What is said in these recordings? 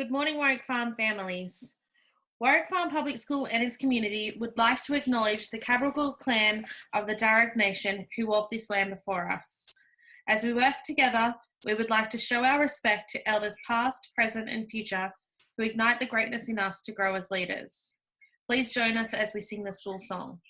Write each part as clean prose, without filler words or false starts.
Good morning, Warwick Farm families. Warwick Farm Public School and its community would like to acknowledge the Cabral clan of the Darug Nation who walked this land before us. As we work together, we would like to show our respect to elders past, present, and future who ignite the greatness in us to grow as leaders. Please join us as we sing the school song.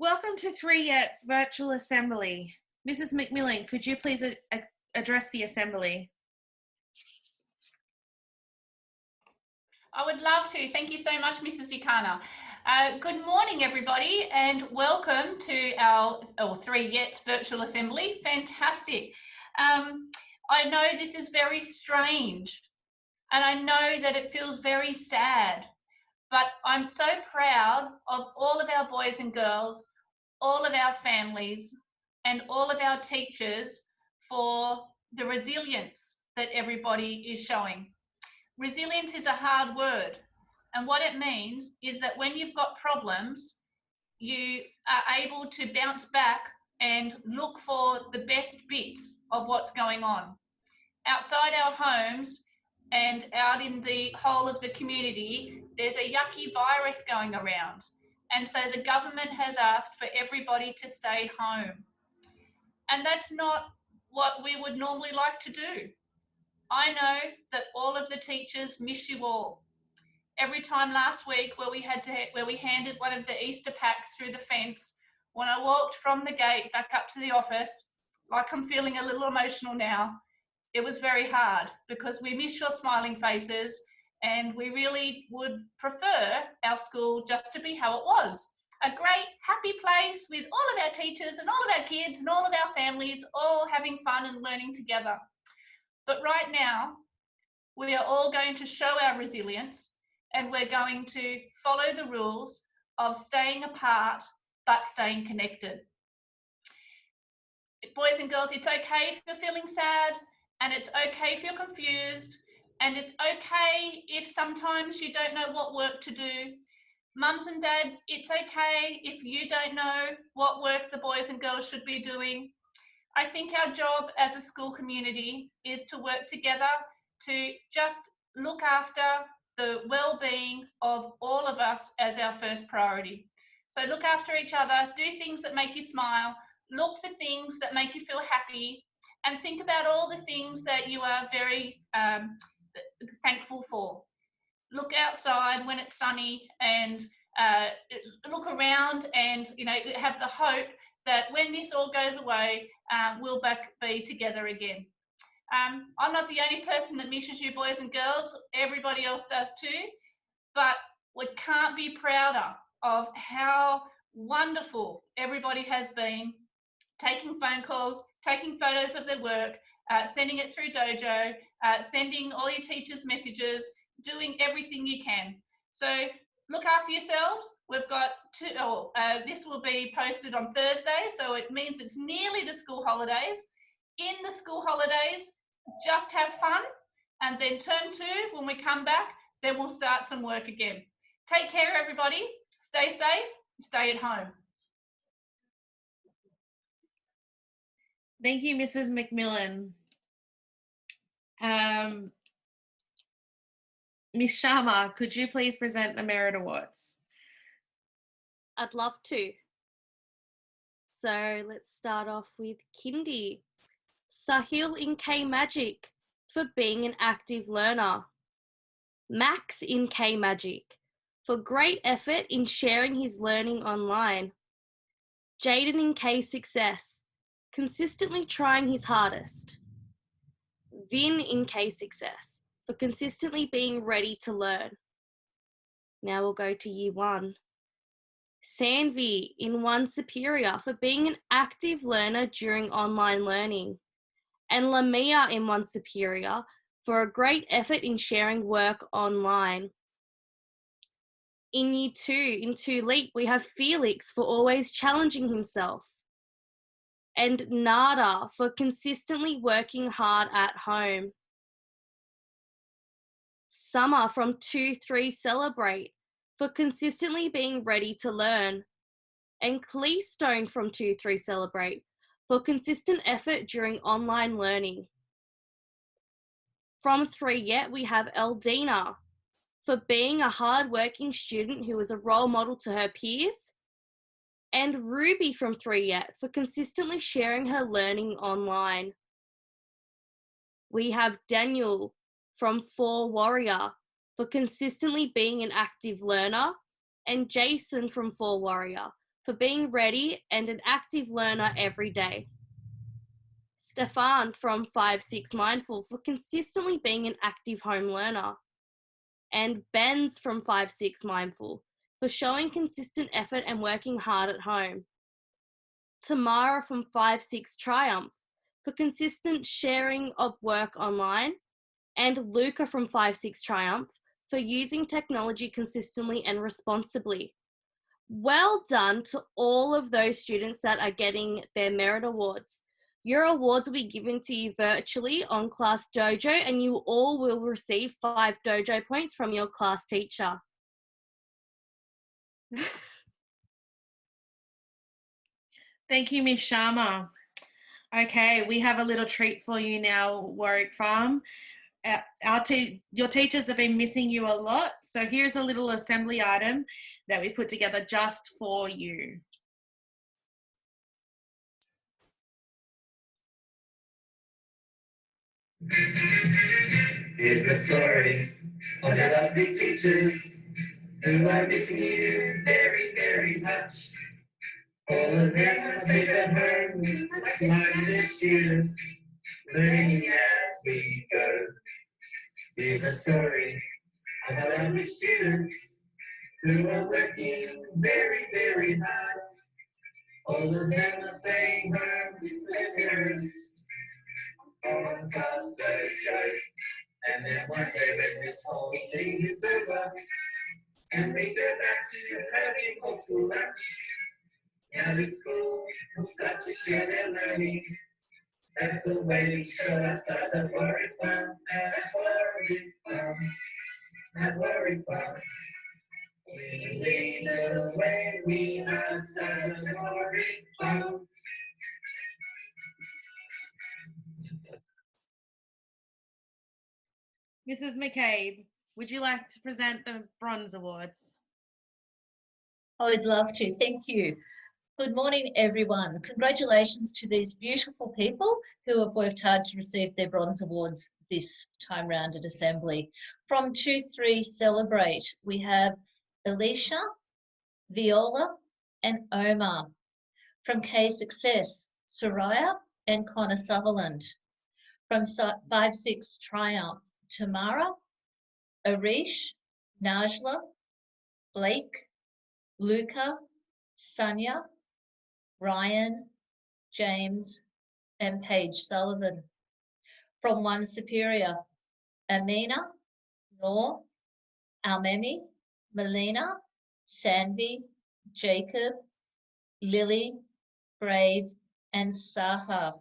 Welcome to 3Yet's virtual assembly. Mrs. McMillan, could you please address the assembly? I would love to. Thank you so much, Mrs. Ikana. Good morning, everybody, and welcome to our 3Yet virtual assembly. Fantastic. I know this is very strange, and I know that it feels very sad, but I'm so proud of all of our boys and girls, all of our families, and all of our teachers for the resilience that everybody is showing. Resilience is a hard word, and what it means is that when you've got problems, you are able to bounce back and look for the best bits of what's going on. Outside our homes and out in the whole of the community, there's a yucky virus going around. And so the government has asked for everybody to stay home. And that's not what we would normally like to do. I know that all of the teachers miss you all. Every time last week where we handed one of the Easter packs through the fence, when I walked from the gate back up to the office, like I'm feeling a little emotional now, it was very hard because we miss your smiling faces and we really would prefer our school just to be how it was. A great, happy place with all of our teachers and all of our kids and all of our families all having fun and learning together. But right now, we are all going to show our resilience, and we're going to follow the rules of staying apart but staying connected. Boys and girls, it's okay if you're feeling sad, and it's okay if you're confused, and it's okay if sometimes you don't know what work to do. Mums and dads, it's okay if you don't know what work the boys and girls should be doing. I think our job as a school community is to work together to just look after the well-being of all of us as our first priority. So look after each other, do things that make you smile, look for things that make you feel happy, and think about all the things that you are very thankful for. Look outside when it's sunny, and look around, and have the hope that when this all goes away, we'll be together again. I'm not the only person that misses you, boys and girls. Everybody else does too. But we can't be prouder of how wonderful everybody has been, taking phone calls, taking photos of their work, sending it through Dojo, sending all your teachers messages, doing everything you can. So look after yourselves. We've got this will be posted on Thursday, so it means it's nearly the school holidays. In the school holidays, just have fun, and then term 2, when we come back, then we'll start some work again. Take care, everybody. Stay safe, stay at home. Thank you, Mrs. McMillan. Miss Sharma, could you please present the Merit Awards? I'd love to. So let's start off with Kindy. Sahil in K Magic for being an active learner. Max in K Magic for great effort in sharing his learning online. Jaden in K Success, consistently trying his hardest. Vin in K Success for consistently being ready to learn. Now we'll go to Year 1. Sanvi in 1 Superior for being an active learner during online learning. And Lamia in 1 Superior for a great effort in sharing work online. In Year 2, in 2 Leap, we have Felix for always challenging himself. And Nada for consistently working hard at home. Summer from 2-3 Celebrate for consistently being ready to learn. And Cleastone from 2-3 Celebrate for consistent effort during online learning. From 3 Yet, we have Eldina for being a hard-working student who is a role model to her peers. And Ruby from 3 Yet for consistently sharing her learning online. We have Daniel from 4 Warrior for consistently being an active learner, and Jason from 4 Warrior for being ready and an active learner every day. Stefan from 5-6 Mindful for consistently being an active home learner, and Ben's from 5-6 Mindful for showing consistent effort and working hard at home. Tamara from 5-6 Triumph for consistent sharing of work online, and Luca from 5-6 Triumph for using technology consistently and responsibly. Well done to all of those students that are getting their merit awards. Your awards will be given to you virtually on Class Dojo, and you all will receive 5 Dojo points from your class teacher. Thank you, Miss Sharma. Okay, we have a little treat for you now, Warwick Farm. Your teachers have been missing you a lot, so here's a little assembly item that we put together just for you. Here's the story of your lovely teachers who are missing you very, very much. All of them are safe at home, like minded students, learning as we go. Here's a story of our lovely students who are working very, very hard. All of them are staying home with their parents. on God's dojo. And then one day when this whole thing is over, and we go back to having whole school lunch, and the school will start to share their learning. That's the way we show our stars at Warwick Farm, at Warwick Farm, at Warwick Farm. We lead the way, we are stars at Warwick Farm. Mrs. McCabe, would you like to present the Bronze Awards? I would love to. Thank you. Good morning, everyone. Congratulations to these beautiful people who have worked hard to receive their Bronze Awards this time round at Assembly. From 2-3 Celebrate, we have Alicia, Viola, and Omar. From K Success, Soraya and Connor Sutherland. From 5-6 Triumph, Tamara, Arish, Najla, Blake, Luca, Sonia, Ryan, James, and Paige Sullivan. From 1 Superior, Amina, Noor, Almemi, Melina, Sanvi, Jacob, Lily, Brave, and Saha.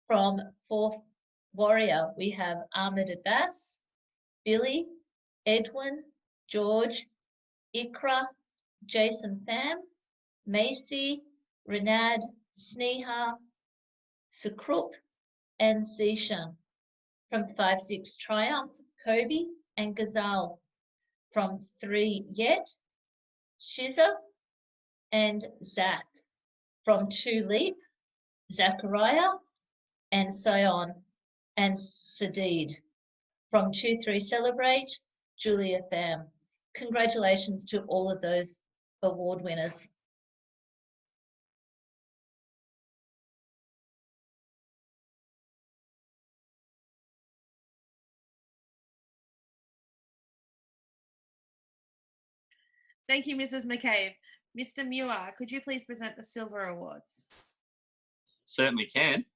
From 4th Warrior, we have Ahmed Abbas, Billy, Edwin, George, Ikra, Jason Pham, Macy, Renad, Sneha, Sukrup, and Zisha. From 5-6 Triumph, Kobe and Gazal. From 3 Yet, Shiza and Zach. From 2 Leap, Zachariah and Sion and Sadid. From 2-3 Celebrate, Julia Pham. Congratulations to all of those award winners. Thank you, Mrs. McCabe. Mr. Muir, could you please present the Silver Awards? Certainly can.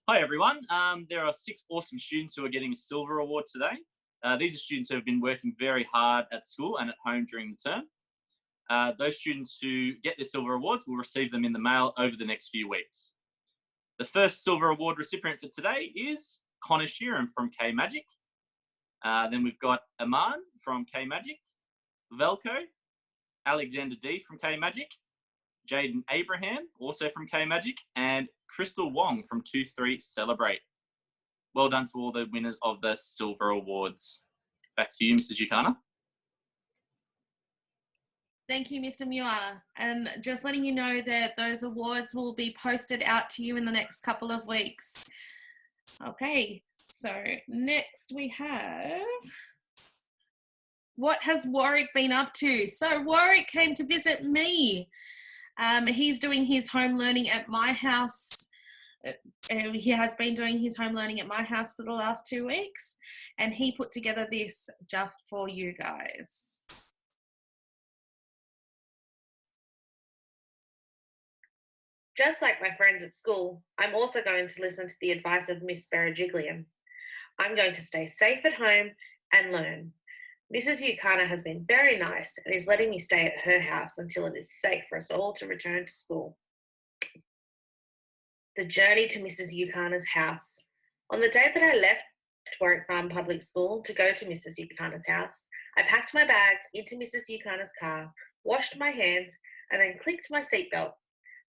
Hi, everyone. There are 6 awesome students who are getting a Silver Award today. These are students who have been working very hard at school and at home during the term. Those students who get their Silver Awards will receive them in the mail over the next few weeks. The first Silver Award recipient for today is Connor Sheeran from K Magic. Then we've got Aman from K Magic, Velko, Alexander D from K Magic, Jaden Abraham, also from K Magic, and Crystal Wong from 2-3 Celebrate. Well done to all the winners of the Silver Awards. Back to you, Mrs. Yukana. Thank you, Mr. Muir. And just letting you know that those awards will be posted out to you in the next couple of weeks. Okay, so next we have, what has Warwick been up to? So Warwick came to visit me. He's doing his home learning at my house. He has been doing his home learning at my house for the last 2 weeks, and he put together this just for you guys. Just like my friends at school, I'm also going to listen to the advice of Miss Berejiklian. I'm going to stay safe at home and learn. Mrs. Yukana has been very nice and is letting me stay at her house until it is safe for us all to return to school. The journey to Mrs. Yukana's house. On the day that I left Warwick Farm Public School to go to Mrs. Yukana's house, I packed my bags into Mrs. Yukana's car, washed my hands, and then clicked my seatbelt.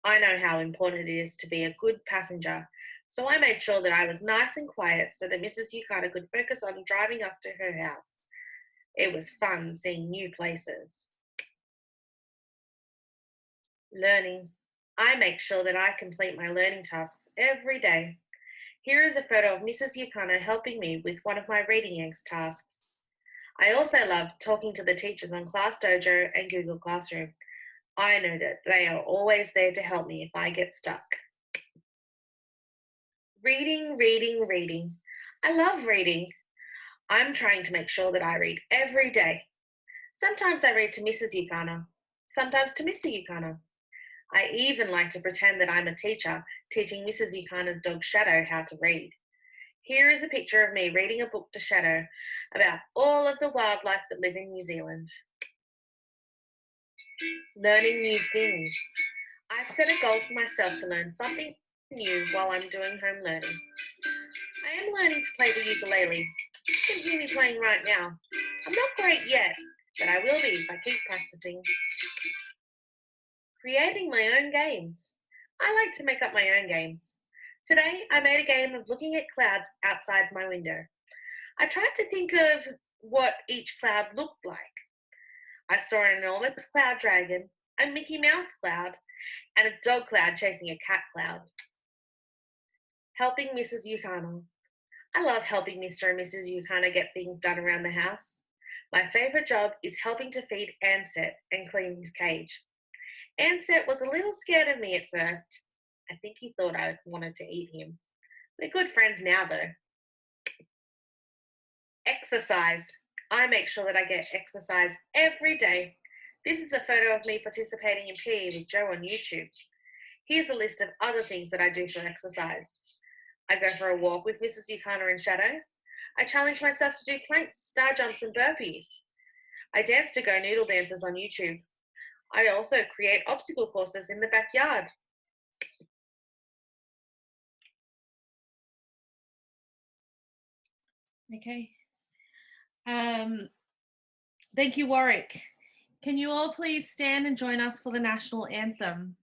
I know how important it is to be a good passenger, so I made sure that I was nice and quiet so that Mrs. Yukana could focus on driving us to her house. It was fun seeing new places. Learning. I make sure that I complete my learning tasks every day. Here is a photo of Mrs. Yukana helping me with one of my reading eggs tasks. I also love talking to the teachers on Class Dojo and Google Classroom. I know that they are always there to help me if I get stuck. Reading, reading, reading. I love reading. I'm trying to make sure that I read every day. Sometimes I read to Mrs. Yukana, sometimes to Mr. Yukana. I even like to pretend that I'm a teacher teaching Mrs. Yukana's dog Shadow how to read. Here is a picture of me reading a book to Shadow about all of the wildlife that live in New Zealand. Learning new things. I've set a goal for myself to learn something new while I'm doing home learning. I am learning to play the ukulele. You can hear me playing right now. I'm not great yet, but I will be if I keep practicing. Creating my own games. I like to make up my own games. Today, I made a game of looking at clouds outside my window. I tried to think of what each cloud looked like. I saw an enormous cloud dragon, a Mickey Mouse cloud, and a dog cloud chasing a cat cloud. Helping Mrs. Yukana. I love helping Mr. and Mrs. Yukana get things done around the house. My favourite job is helping to feed Anset and clean his cage. Anset was a little scared of me at first. I think he thought I wanted to eat him. We're good friends now though. Exercise. I make sure that I get exercise every day. This is a photo of me participating in PE with Joe on YouTube. Here's a list of other things that I do for exercise. I go for a walk with Mrs. Yukana and Shadow. I challenge myself to do planks, star jumps and burpees. I dance to Go Noodle dances on YouTube. I also create obstacle courses in the backyard. Okay. Thank you, Warwick. Can you all please stand and join us for the national anthem?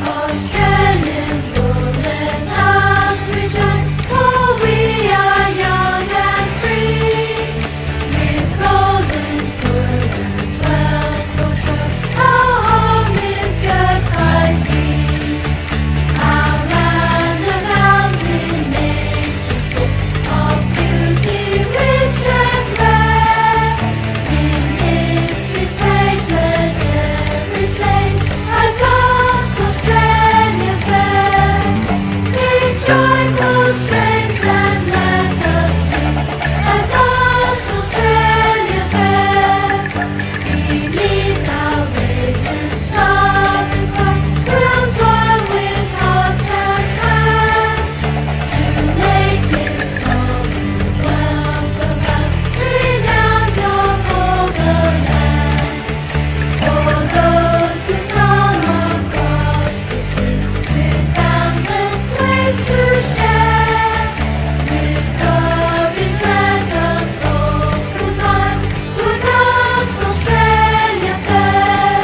Australians, oh, let us rejoice, for we are young and free. With golden sword and wealth for our home is girt by sea. Our land abounds in nature's gifts of beauty rich and rare. In history's page let every stage advance Australia fair. With joyful strains and let us sing, advance Australia fair. Beneath our radiant southern cross, we'll toil with hearts and hands to make this Commonwealth of ours renowned of all the lands. For those who come across the seas with boundless plains to share, with courage let us all combine to advance Australia fair.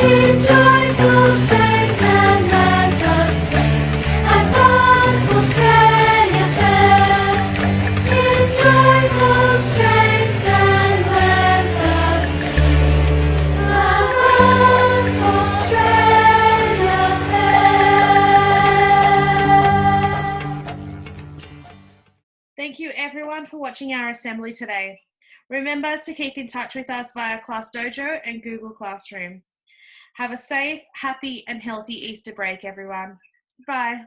In joyful strains and let us sing, advance Australia fair. In joyful strains and let us sing, advance Australia fair. Thank you everyone for watching our assembly today. Remember to keep in touch with us via Class Dojo and Google Classroom. Have a safe, happy and healthy Easter break everyone. Bye.